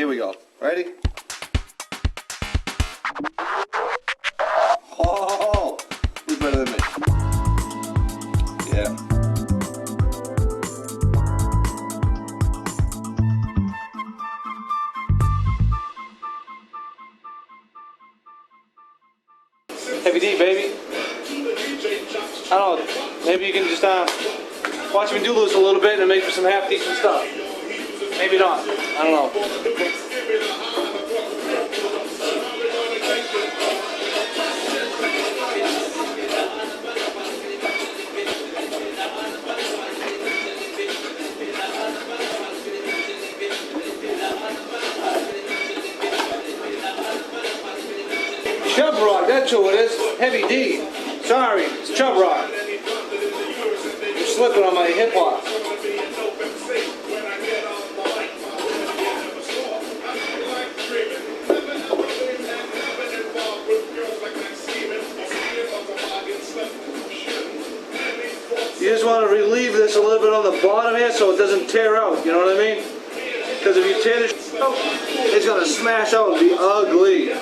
Here we go. Ready? Oh, who's better than me? Yeah. Heavy D, baby. I don't know. Maybe you can just watch me do this a little bit and make for some half decent stuff. Maybe not. I don't know. Chub Rock, that's who it is. Heavy D. Sorry, it's Chub Rock. I'm slipping on my hip hop. You just want to relieve this a little bit on the bottom here so it doesn't tear out, you know what I mean? Because if you tear this out, it's going to smash out and be ugly.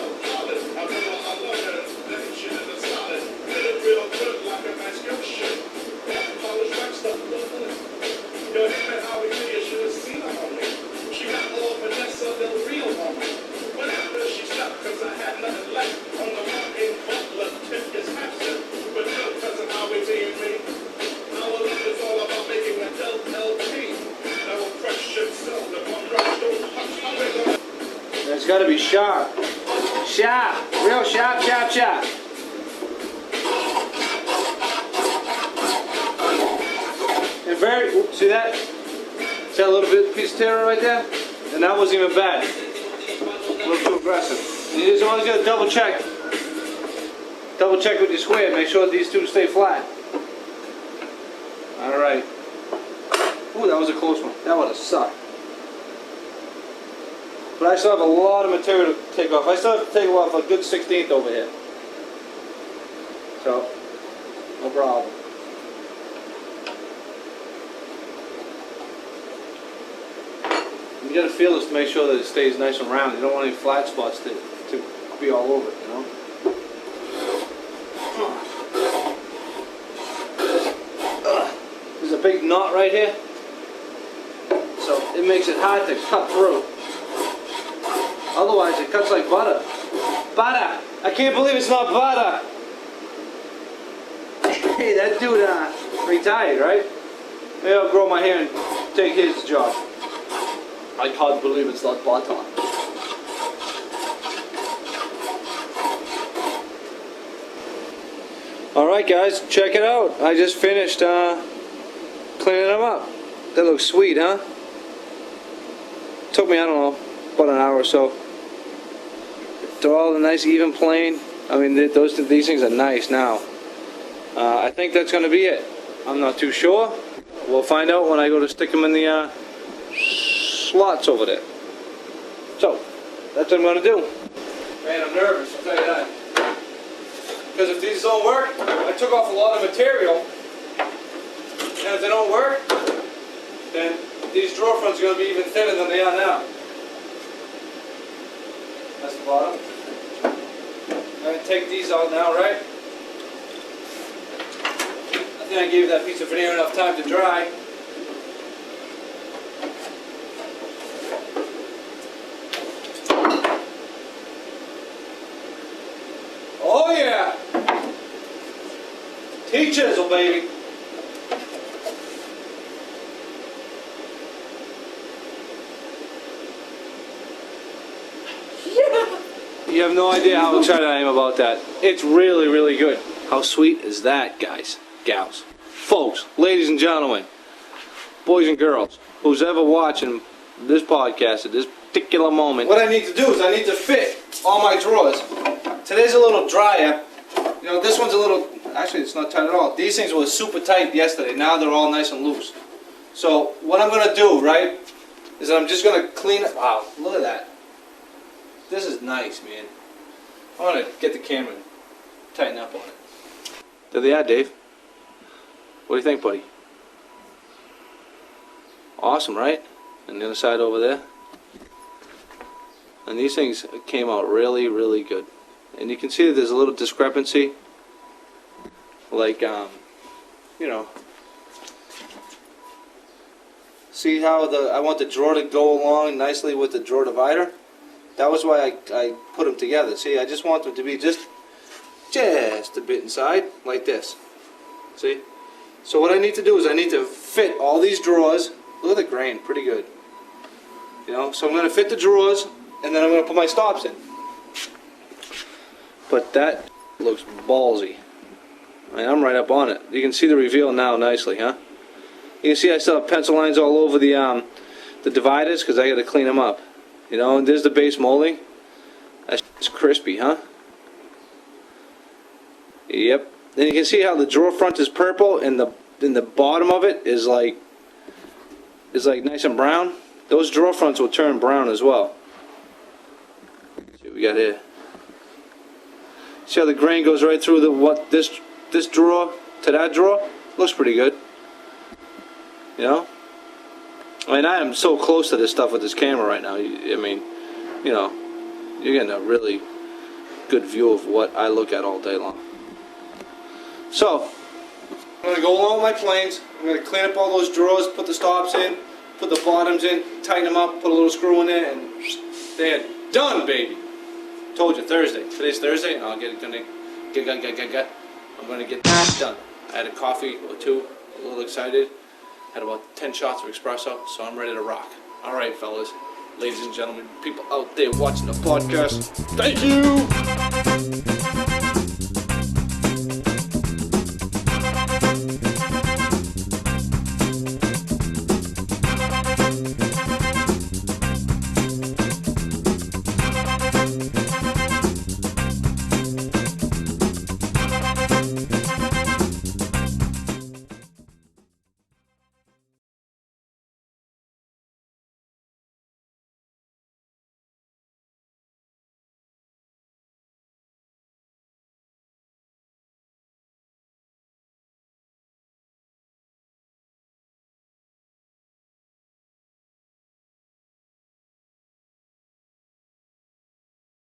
It's got to be sharp. Sharp. Real sharp, sharp, sharp. And very, see that? See that little bit piece of terror right there? And that wasn't even bad. A little too aggressive. And you just always got to double check. Double check with your square. Make sure that these two stay flat. Alright. Ooh, that was a close one. That would have sucked. But I still have a lot of material to take off. I still have to take off a good 1/16 over here. So, no problem. You gotta feel this to make sure that it stays nice and round. You don't want any flat spots to be all over it, you know? There's a big knot right here. So it makes it hard to cut through. Otherwise, it cuts like butter. Butter! I can't believe it's not butter! Hey, that dude retired, right? Maybe I'll grow my hair and take his job. I can't believe it's not butter. Alright guys, check it out. I just finished cleaning them up. They look sweet, huh? Took me, I don't know, about an hour or so. They're all a nice even plane. I mean, these things are nice now. I think that's going to be it. I'm not too sure. We'll find out when I go to stick them in the slots over there. So, that's what I'm going to do. Man, I'm nervous, I'll tell you that. Because if these don't work, I took off a lot of material. And if they don't work, then these drawer fronts are going to be even thinner than they are now. That's the bottom. I'm going to take these out now, right? I think I gave that piece of veneer enough time to dry. Oh yeah! T-chisel, baby! You have no idea how excited I am about that. It's really, really good. How sweet is that, guys, gals, folks, ladies and gentlemen, boys and girls, who's ever watching this podcast at this particular moment? What I need to do is I need to fit all my drawers. Today's a little drier. You know, this one's a little, actually it's not tight at all. These things were super tight yesterday. Now they're all nice and loose. So what I'm going to do, right, is that I'm just going to clean it. Wow, look at that. This is nice, man. I want to get the camera and tighten up on it. There they are, Dave. What do you think, buddy? Awesome, right? And the other side over there. And these things came out really, really good. And you can see that there's a little discrepancy. Like, you know, see how I want the drawer to go along nicely with the drawer divider? That was why I put them together. See, I just want them to be just a bit inside, like this. See? So what I need to do is I need to fit all these drawers. Look at the grain, pretty good. You know, so I'm going to fit the drawers, and then I'm going to put my stops in. But that looks ballsy. I mean, I'm right up on it. You can see the reveal now nicely, huh? You can see I still have pencil lines all over the dividers because I got to clean them up. You know, and there's the base molding. That's crispy, huh? Yep. Then you can see how the drawer front is purple and the bottom of it is like nice and brown. Those drawer fronts will turn brown as well. Let's see what we got here. See how the grain goes right through this drawer to that drawer? Looks pretty good. You know? I mean, I am so close to this stuff with this camera right now. I mean, you know, you're getting a really good view of what I look at all day long. So, I'm going to go along with my planes. I'm going to clean up all those drawers, put the stops in, put the bottoms in, tighten them up, put a little screw in there, and they're done, baby. Told you, Thursday. Today's Thursday, and I'm going to get this done. I had a coffee or two, a little excited. Had about 10 shots of espresso, so I'm ready to rock. All right, fellas, ladies and gentlemen, people out there watching the podcast, thank you!